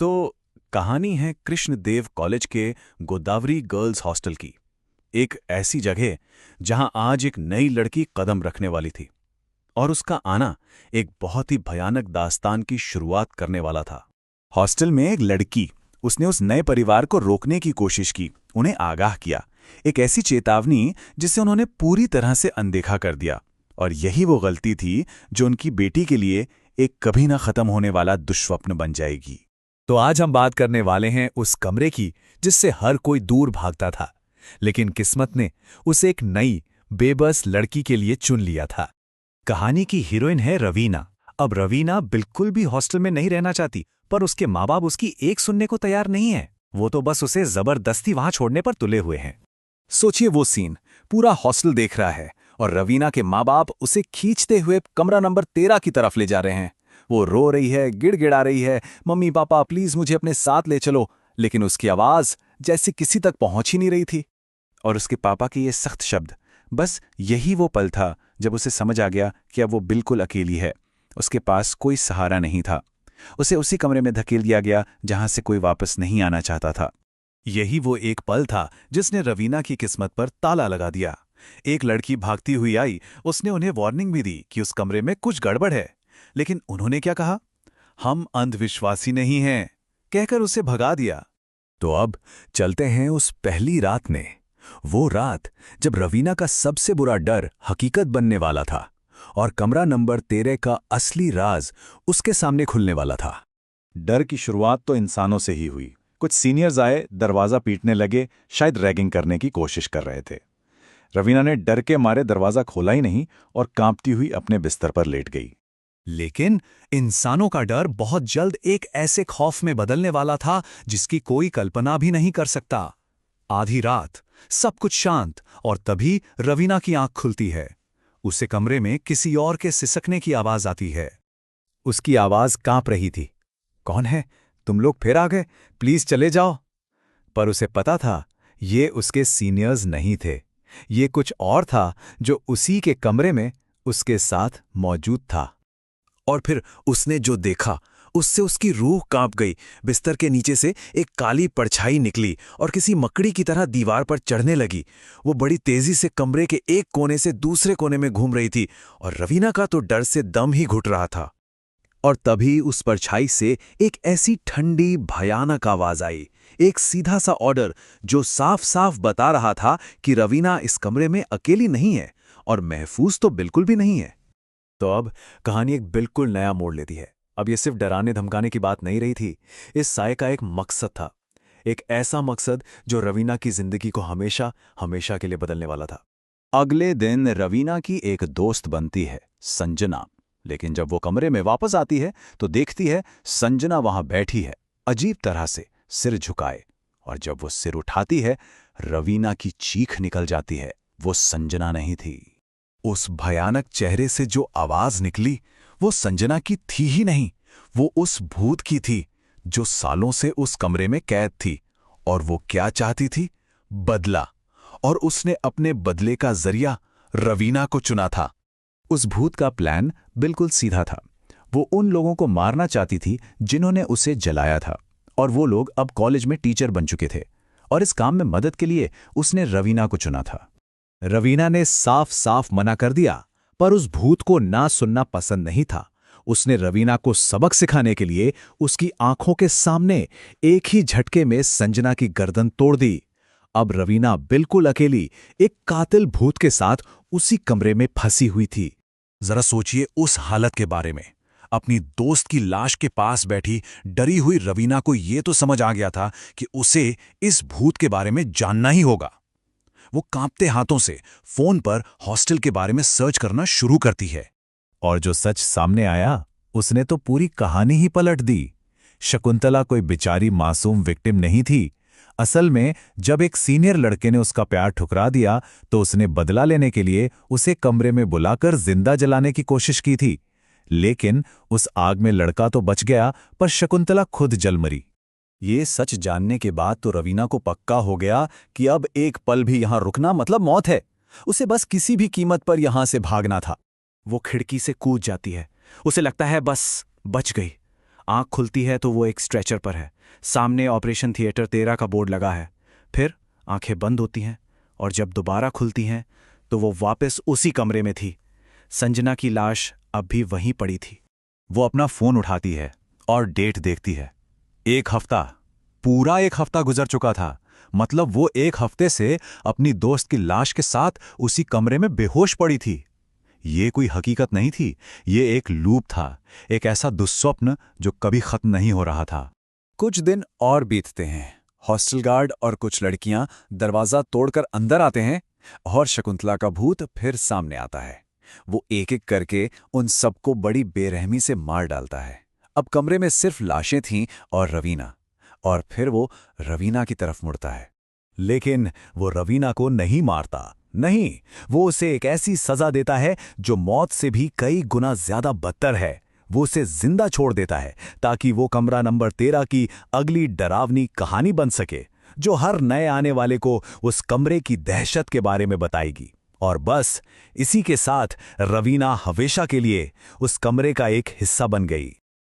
तो कहानी है कृष्णदेव कॉलेज के गोदावरी गर्ल्स हॉस्टल की। एक ऐसी जगह जहां आज एक नई लड़की कदम रखने वाली थी और उसका आना एक बहुत ही भयानक दास्तान की शुरुआत करने वाला था। हॉस्टल में एक लड़की, उसने उस नए परिवार को रोकने की कोशिश की, उन्हें आगाह किया, एक ऐसी चेतावनी जिसे उन्होंने पूरी तरह से अनदेखा कर दिया। और यही वो गलती थी जो उनकी बेटी के लिए एक कभी ना खत्म होने वाला दुष्स्वप्न बन जाएगी। तो आज हम बात करने वाले हैं उस कमरे की जिससे हर कोई दूर भागता था, लेकिन किस्मत ने उसे एक नई बेबस लड़की के लिए चुन लिया था। कहानी की हीरोइन है रवीना। अब रवीना बिल्कुल भी हॉस्टल में नहीं रहना चाहती, पर उसके माँ बाप उसकी एक सुनने को तैयार नहीं है। वो तो बस उसे जबरदस्ती वहां छोड़ने पर तुले हुए हैं। सोचिए वो सीन, पूरा हॉस्टल देख रहा है और रवीना के माँ बाप उसे खींचते हुए कमरा नंबर 13 की तरफ ले जा रहे हैं। वो रो रही है, गिड़गिड़ा रही है, मम्मी पापा प्लीज मुझे अपने साथ ले चलो, लेकिन उसकी आवाज जैसे किसी तक पहुंच ही नहीं रही थी। और उसके पापा के ये सख्त शब्द, बस यही वो पल था जब उसे समझ आ गया कि अब वो बिल्कुल अकेली है। उसके पास कोई सहारा नहीं था। उसे उसी कमरे में धकेल दिया गया जहां से कोई वापस नहीं आना चाहता था। यही वो एक पल था जिसने रवीना की किस्मत पर ताला लगा दिया। एक लड़की भागती हुई आई, उसने उन्हें वार्निंग भी दी कि उस कमरे में कुछ गड़बड़ है, लेकिन उन्होंने क्या कहा? हम अंधविश्वासी नहीं हैं, कहकर उसे भगा दिया। तो अब चलते हैं उस पहली रात में, वो रात जब रवीना का सबसे बुरा डर हकीकत बनने वाला था और कमरा नंबर 13 का असली राज उसके सामने खुलने वाला था। डर की शुरुआत तो इंसानों से ही हुई। कुछ सीनियर्स आए, दरवाज़ा पीटने लगे, शायद रैगिंग करने की कोशिश कर रहे थे। रवीना ने डर के मारे दरवाज़ा खोला ही नहीं और कांपती हुई अपने बिस्तर पर लेट गई। लेकिन इंसानों का डर बहुत जल्द एक ऐसे खौफ में बदलने वाला था जिसकी कोई कल्पना भी नहीं कर सकता। आधी रात, सब कुछ शांत, और तभी रवीना की आंख खुलती है। उसे कमरे में किसी और के सिसकने की आवाज आती है। उसकी आवाज कांप रही थी। कौन है? तुम लोग फिर आ गए, प्लीज चले जाओ। पर उसे पता था ये उसके सीनियर्स नहीं थे, ये कुछ और था जो उसी के कमरे में उसके साथ मौजूद था। और फिर उसने जो देखा उससे उसकी रूह कांप गई। बिस्तर के नीचे से एक काली परछाई निकली और किसी मकड़ी की तरह दीवार पर चढ़ने लगी। वो बड़ी तेजी से कमरे के एक कोने से दूसरे कोने में घूम रही थी और रवीना का तो डर से दम ही घुट रहा था। और तभी उस परछाई से एक ऐसी ठंडी भयानक आवाज आई, एक सीधा सा ऑर्डर जो साफ साफ बता रहा था कि रवीना इस कमरे में अकेली नहीं है और महफूज तो बिल्कुल भी नहीं है। तो अब कहानी एक बिल्कुल नया मोड़ लेती है। अब ये सिर्फ डराने धमकाने की बात नहीं रही थी, इस साये का एक मकसद था, एक ऐसा मकसद जो रवीना की जिंदगी को हमेशा हमेशा के लिए बदलने वाला था। अगले दिन रवीना की एक दोस्त बनती है, संजना। लेकिन जब वो कमरे में वापस आती है तो देखती है संजना वहां बैठी है, अजीब तरह से सिर झुकाए। और जब वो सिर उठाती है, रवीना की चीख निकल जाती है। वो संजना नहीं थी। उस भयानक चेहरे से जो आवाज निकली वो संजना की थी ही नहीं, वो उस भूत की थी जो सालों से उस कमरे में कैद थी। और वो क्या चाहती थी? बदला। और उसने अपने बदले का जरिया रवीना को चुना था। उस भूत का प्लान बिल्कुल सीधा था। वो उन लोगों को मारना चाहती थी जिन्होंने उसे जलाया था, और वो लोग अब कॉलेज में टीचर बन चुके थे, और इस काम में मदद के लिए उसने रवीना को चुना था। रवीना ने साफ साफ मना कर दिया, पर उस भूत को ना सुनना पसंद नहीं था। उसने रवीना को सबक सिखाने के लिए उसकी आंखों के सामने एक ही झटके में संजना की गर्दन तोड़ दी। अब रवीना बिल्कुल अकेली एक कातिल भूत के साथ उसी कमरे में फंसी हुई थी। जरा सोचिए उस हालत के बारे में। अपनी दोस्त की लाश के पास बैठी डरी हुई रवीना को यह तो समझ आ गया था कि उसे इस भूत के बारे में जानना ही होगा। वो कांपते हाथों से फोन पर हॉस्टल के बारे में सर्च करना शुरू करती है। और जो सच सामने आया उसने तो पूरी कहानी ही पलट दी। शकुंतला कोई बेचारी मासूम विक्टिम नहीं थी। असल में जब एक सीनियर लड़के ने उसका प्यार ठुकरा दिया तो उसने बदला लेने के लिए उसे कमरे में बुलाकर जिंदा जलाने की कोशिश की थी। लेकिन उस आग में लड़का तो बच गया, पर शकुंतला खुद जल मरी। ये सच जानने के बाद तो रवीना को पक्का हो गया कि अब एक पल भी यहां रुकना मतलब मौत है। उसे बस किसी भी कीमत पर यहां से भागना था। वो खिड़की से कूद जाती है। उसे लगता है बस बच गई। आंख खुलती है तो वो एक स्ट्रेचर पर है, सामने ऑपरेशन थिएटर 13 का बोर्ड लगा है। फिर आंखें बंद होती हैं और जब दोबारा खुलती हैं तो वो वापस उसी कमरे में थी। संजना की लाश अब भी वहीं पड़ी थी। वो अपना फोन उठाती है और डेट देखती है। पूरा एक हफ्ता गुजर चुका था। मतलब वो एक हफ्ते से अपनी दोस्त की लाश के साथ उसी कमरे में बेहोश पड़ी थी। ये कोई हकीकत नहीं थी, ये एक लूप था, एक ऐसा दुस्वप्न जो कभी खत्म नहीं हो रहा था। कुछ दिन और बीतते हैं। हॉस्टल गार्ड और कुछ लड़कियां दरवाजा तोड़कर अंदर आते हैं और शकुंतला का भूत फिर सामने आता है। वो एक एक करके उन सबको बड़ी बेरहमी से मार डालता है। अब कमरे में सिर्फ लाशें थीं और रवीना। और फिर वो रवीना की तरफ मुड़ता है। लेकिन वो रवीना को नहीं मारता। नहीं, वो उसे एक ऐसी सजा देता है जो मौत से भी कई गुना ज्यादा बदतर है। वो उसे जिंदा छोड़ देता है ताकि वो कमरा नंबर 13 की अगली डरावनी कहानी बन सके, जो हर नए आने वाले को उस कमरे की दहशत के बारे में बताएगी। और बस इसी के साथ रवीना हमेशा के लिए उस कमरे का एक हिस्सा बन गई।